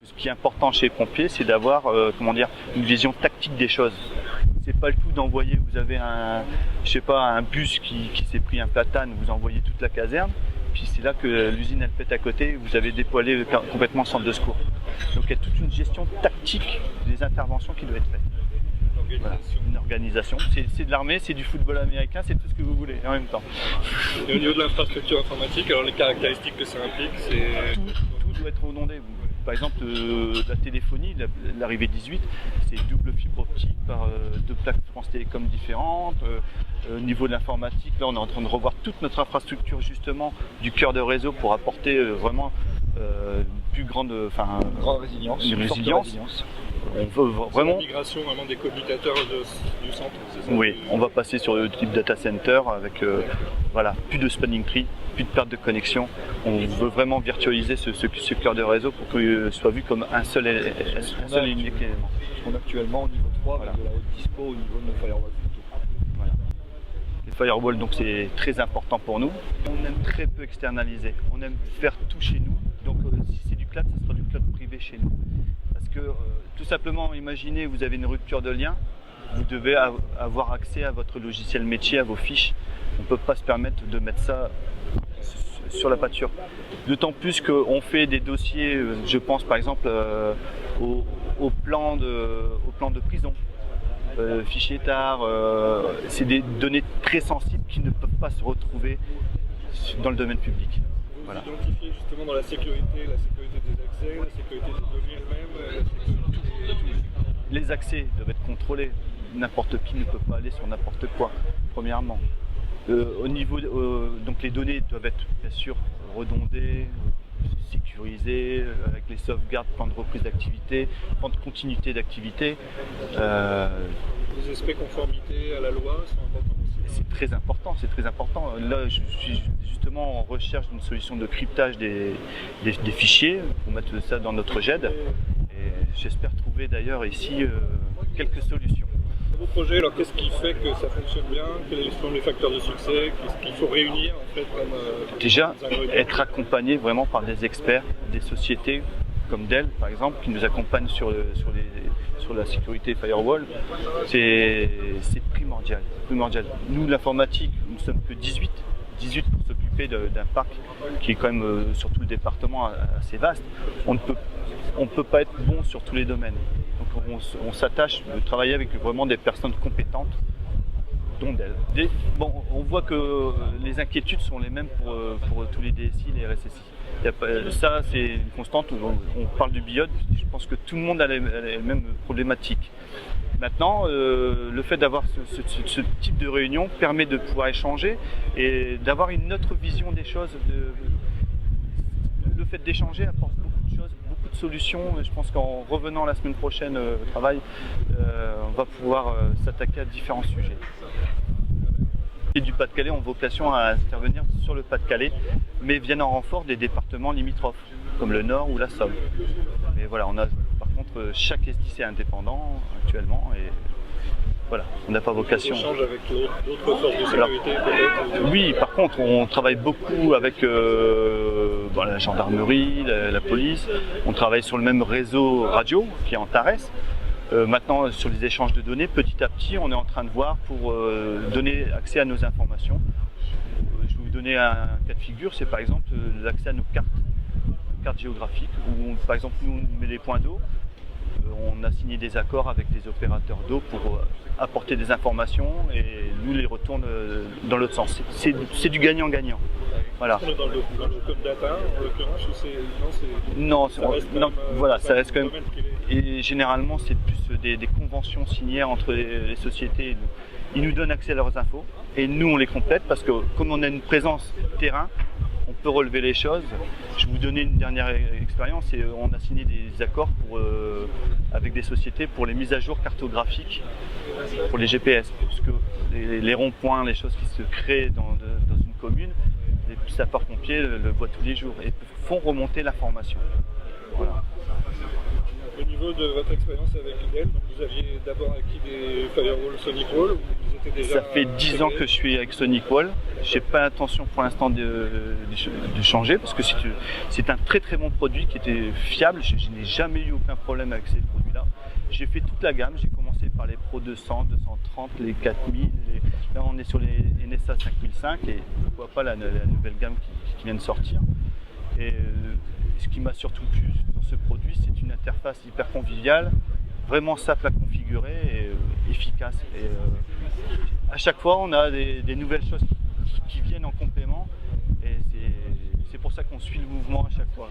Ce qui est important chez les pompiers, c'est d'avoir une vision tactique des choses. C'est pas le tout d'envoyer, vous avez un bus qui s'est pris un platane, vous envoyez toute la caserne, puis c'est là que l'usine elle pète à côté, vous avez dépoilé complètement le centre de secours. Donc il y a toute une gestion tactique des interventions qui doit être faite. Voilà, une organisation. C'est de l'armée, c'est du football américain, c'est tout ce que vous voulez en même temps. Et au niveau de l'infrastructure informatique, alors les caractéristiques que ça implique, c'est... Tout doit être redondé. Par exemple, la téléphonie, l'arrivée 18, c'est double fibre optique par deux plaques France Télécom différentes. Au niveau de l'informatique, là on est en train de revoir toute notre infrastructure justement du cœur de réseau pour apporter vraiment une plus grande résilience. On veut vraiment... La migration vraiment des commutateurs du centre, c'est ça? Oui, on va passer sur le type data center avec plus de spanning tree, plus de perte de connexion. On veut vraiment virtualiser ce cœur de réseau pour qu'il soit vu comme un seul unique élément. On est actuellement au niveau 3 avec de la haute dispo au niveau de nos firewalls. Voilà. Les firewalls, donc c'est très important pour nous. On aime très peu externaliser. On aime faire tout chez nous. Donc si c'est du cloud, ça sera du cloud privé chez nous. Parce que tout simplement, imaginez, vous avez une rupture de lien, vous devez avoir accès à votre logiciel métier, à vos fiches. On ne peut pas se permettre de mettre ça sur la pâture. D'autant plus qu'on fait des dossiers, je pense par exemple au plan de prison, fichier TAR, c'est des données très sensibles qui ne peuvent pas se retrouver dans le domaine public. Voilà. Vous identifiez justement dans la sécurité des accès, la sécurité des données elles-mêmes, Les accès doivent être contrôlés. N'importe qui ne peut pas aller sur n'importe quoi, premièrement. Au niveau, donc les données doivent être bien sûr redondées, sécurisées, avec les sauvegardes, plan de reprise d'activité, plan de continuité d'activité. Les aspects conformité à la loi sont importants aussi. C'est très important. Là, je suis justement en recherche d'une solution de cryptage des fichiers pour mettre ça dans notre GED. Et j'espère trouver d'ailleurs ici quelques solutions. Vos projets, alors qu'est-ce qui fait que ça fonctionne bien? Quels sont les facteurs de succès? Qu'est-ce qu'il faut réunir en fait comme déjà, être accompagné vraiment par des experts, des sociétés comme Dell par exemple, qui nous accompagnent sur la sécurité firewall, c'est primordial. Nous, l'informatique, nous ne sommes que 18 pour s'occuper d'un parc qui est quand même sur tout le département assez vaste. On ne peut pas être bon sur tous les domaines. Donc on s'attache de travailler avec vraiment des personnes compétentes, dont Dell. On voit que les inquiétudes sont les mêmes pour tous les DSI, les RSSI. Ça, c'est une constante. On parle du BIOD, je pense que tout le monde a les mêmes problématiques. Maintenant, le fait d'avoir ce type de réunion permet de pouvoir échanger et d'avoir une autre vision des choses. Le fait d'échanger apporte beaucoup de choses, beaucoup de solutions. Je pense qu'en revenant la semaine prochaine au travail, on va pouvoir s'attaquer à différents sujets. Les du Pas-de-Calais ont vocation à intervenir sur le Pas-de-Calais, mais viennent en renfort des départements limitrophes, comme le Nord ou la Somme. Mais voilà, on a par contre chaque SDIC est indépendant actuellement et voilà, on n'a pas vocation. On échange avec d'autres forces de sécurité peut-être? Oui, par contre, on travaille beaucoup avec la gendarmerie, la police. On travaille sur le même réseau radio qui est en Tarès. Maintenant, sur les échanges de données, petit à petit, on est en train de voir pour donner accès à nos informations. Je vais vous donner un cas de figure, c'est par exemple l'accès à nos cartes géographiques, où par exemple nous on met des points d'eau. On a signé des accords avec des opérateurs d'eau pour apporter des informations et nous les retourne dans l'autre sens. C'est du gagnant-gagnant. Voilà. On est dans le code data en l'occurrence ou ça reste quand même. Et généralement, c'est plus des conventions signées entre les sociétés et nous. Ils nous donnent accès à leurs infos et nous on les complète parce que comme on a une présence terrain, on peut relever les choses. Je vais vous donner une dernière expérience et on a signé des accords avec des sociétés pour les mises à jour cartographiques pour les GPS, puisque les ronds-points, les choses qui se créent dans une commune, les sapeurs-pompiers le voient tous les jours et font remonter l'information. Voilà. Au niveau peu de votre expérience avec Dell. Donc, vous aviez d'abord acquis des firewalls SonicWall ou vous étiez déjà... Ça fait 10 ans que je suis avec SonicWall. Je n'ai pas l'intention pour l'instant de changer parce que c'est un très très bon produit qui était fiable. Je n'ai jamais eu aucun problème avec ces produits-là. J'ai fait toute la gamme. J'ai commencé par les Pro 200, 230, les 4000. Là, on est sur les NSA 5005 et pourquoi pas la nouvelle gamme qui vient de sortir. Et ce qui m'a surtout plu dans ce produit, c'est une interface hyper conviviale, vraiment simple à configurer et efficace. Et à chaque fois, on a des nouvelles choses qui viennent en complément et c'est pour ça qu'on suit le mouvement à chaque fois.